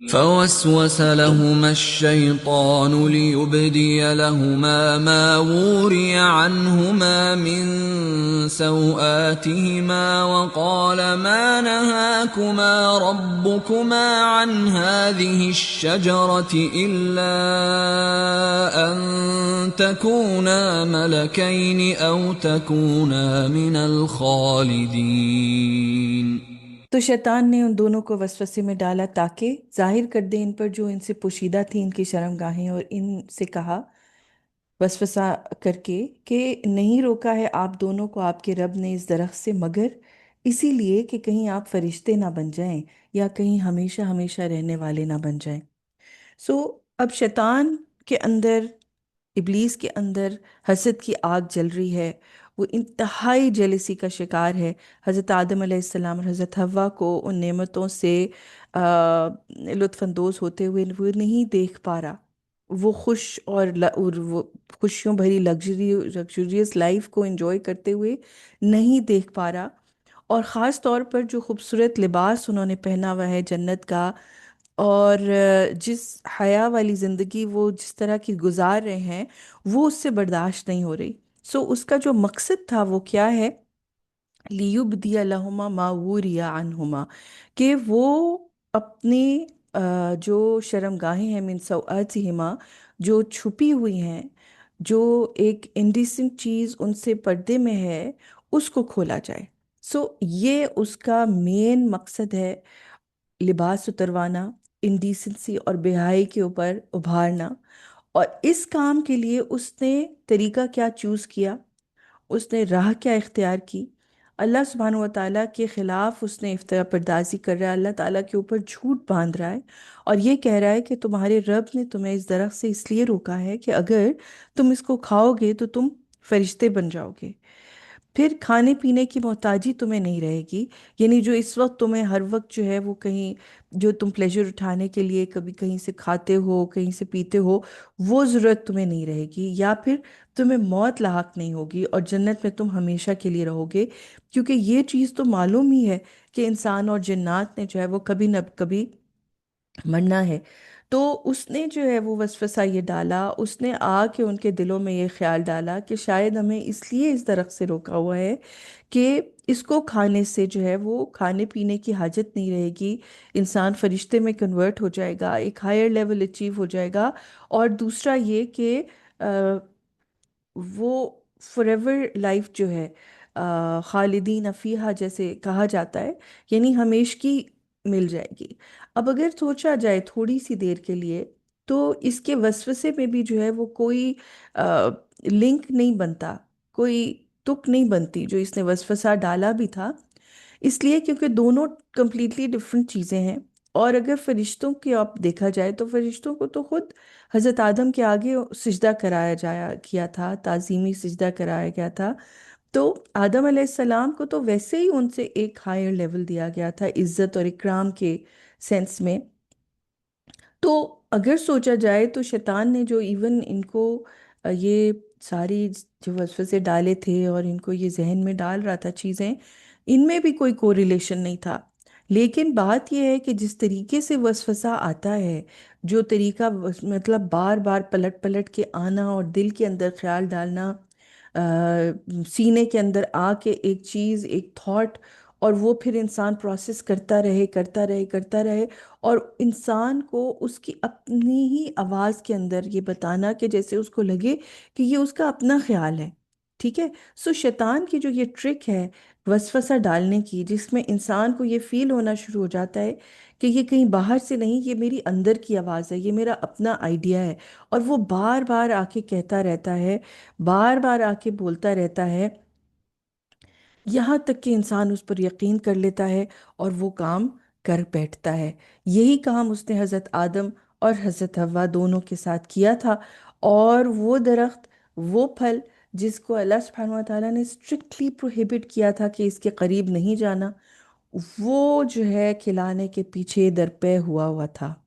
فوسوس لهما الشيطان ليبدي لهما ما وري عنهما من سوآتهما وقال ما نهاكما ربكما عن هذه الشجرة إلا أن تكونا ملكين أو تكونا من الخالدين. تو شیطان نے ان دونوں کو وسوسے میں ڈالا تاکہ ظاہر کر دے ان پر جو ان سے پوشیدہ تھی ان کی شرمگاہیں، اور ان سے کہا وسوسہ کر کے کہ نہیں روکا ہے آپ دونوں کو آپ کے رب نے اس درخت سے مگر اسی لیے کہ کہیں آپ فرشتے نہ بن جائیں یا کہیں ہمیشہ ہمیشہ رہنے والے نہ بن جائیں۔ اب شیطان کے اندر، ابلیس کے اندر حسد کی آگ جل رہی ہے، وہ انتہائی جیلسی کا شکار ہے۔ حضرت آدم علیہ السلام اور حضرت حوا کو ان نعمتوں سے لطف اندوز ہوتے ہوئے وہ نہیں دیکھ پا رہا، وہ خوش اور وہ خوشیوں بھری لگژریس لائف کو انجوائے کرتے ہوئے نہیں دیکھ پا رہا، اور خاص طور پر جو خوبصورت لباس انہوں نے پہنا ہوا ہے جنت کا، اور جس حیا والی زندگی وہ جس طرح کی گزار رہے ہیں وہ اس سے برداشت نہیں ہو رہی۔ اس کا جو مقصد تھا وہ کیا ہے؟ لیبدی لہما ما وریا عنہما، کہ وہ اپنی جو شرمگاہیں ہیں من سوآتہما، جو چھپی ہوئی ہیں، جو ایک انڈیسنٹ چیز ان سے پردے میں ہے، اس کو کھولا جائے۔ یہ اس کا مین مقصد ہے، لباس اتروانا، انڈیسنسی اور بے حیائی کے اوپر ابھارنا۔ اور اس کام کے لیے اس نے طریقہ کیا چوز کیا، اس نے راہ کیا اختیار کی؟ اللہ سبحانہ و تعالیٰ کے خلاف اس نے افترا پردازی کر رہا ہے، اللہ تعالیٰ کے اوپر جھوٹ باندھ رہا ہے، اور یہ کہہ رہا ہے کہ تمہارے رب نے تمہیں اس درخت سے اس لیے روکا ہے کہ اگر تم اس کو کھاؤ گے تو تم فرشتے بن جاؤ گے، پھر کھانے پینے کی محتاجی تمہیں نہیں رہے گی، یعنی جو اس وقت تمہیں ہر وقت جو ہے وہ کہیں جو تم پلیجر اٹھانے کے لیے کبھی کہیں سے کھاتے ہو کہیں سے پیتے ہو، وہ ضرورت تمہیں نہیں رہے گی، یا پھر تمہیں موت لاحق نہیں ہوگی اور جنت میں تم ہمیشہ کے لیے رہو گے، کیونکہ یہ چیز تو معلوم ہی ہے کہ انسان اور جنات نے جو ہے وہ کبھی نہ کبھی مرنا ہے۔ تو اس نے جو ہے وہ وسوسہ یہ ڈالا، اس نے آ کے ان کے دلوں میں یہ خیال ڈالا کہ شاید ہمیں اس لیے اس درخت سے روکا ہوا ہے کہ اس کو کھانے سے جو ہے وہ کھانے پینے کی حاجت نہیں رہے گی، انسان فرشتے میں کنورٹ ہو جائے گا، ایک ہائر لیول اچیو ہو جائے گا، اور دوسرا یہ کہ وہ فار ایور لائف جو ہے خالدین فیہا جیسے کہا جاتا ہے، یعنی ہمیشگی مل جائے گی۔ اب اگر سوچا جائے تھوڑی سی دیر کے لیے تو اس کے وسوسے میں بھی جو ہے وہ کوئی لنک نہیں بنتا، کوئی تک نہیں بنتی جو اس نے وسوسہ ڈالا بھی تھا، اس لیے کیونکہ دونوں کمپلیٹلی ڈفرینٹ چیزیں ہیں۔ اور اگر فرشتوں کی آپ دیکھا جائے تو فرشتوں کو تو خود حضرت آدم کے آگے سجدہ کرایا جایا کیا تھا، تعظیمی سجدہ کرایا گیا تھا، تو آدم علیہ السلام کو تو ویسے ہی ان سے ایک ہائر لیول دیا گیا تھا عزت اور اکرام کے سینس میں۔ تو اگر سوچا جائے تو شیطان نے جو ایون ان کو یہ ساری جو وسوسے ڈالے تھے اور ان کو یہ ذہن میں ڈال رہا تھا چیزیں، ان میں بھی کوئی کوریلیشن نہیں تھا، لیکن بات یہ ہے کہ جس طریقے سے وسوسہ آتا ہے، جو طریقہ مطلب بار بار پلٹ پلٹ کے آنا اور دل کے اندر خیال ڈالنا، سینے کے اندر آ کے ایک چیز ایک تھاٹ، اور وہ پھر انسان پروسیس کرتا رہے کرتا رہے کرتا رہے، اور انسان کو اس کی اپنی ہی آواز کے اندر یہ بتانا کہ جیسے اس کو لگے کہ یہ اس کا اپنا خیال ہے، ٹھیک ہے۔ شیطان کی جو یہ ٹرک ہے وسوسہ ڈالنے کی، جس میں انسان کو یہ فیل ہونا شروع ہو جاتا ہے کہ یہ کہیں باہر سے نہیں، یہ میری اندر کی آواز ہے، یہ میرا اپنا آئیڈیا ہے، اور وہ بار بار آ کے کہتا رہتا ہے، بار بار آ کے بولتا رہتا ہے، یہاں تک کہ انسان اس پر یقین کر لیتا ہے اور وہ کام کر بیٹھتا ہے۔ یہی کام اس نے حضرت آدم اور حضرت حوا دونوں کے ساتھ کیا تھا، اور وہ درخت، وہ پھل جس کو اللہ سبحانہ و تعالیٰ نے اسٹرکٹلی پروہیبٹ کیا تھا کہ اس کے قریب نہیں جانا، وہ جو ہے کھلانے کے پیچھے درپے ہوا ہوا تھا۔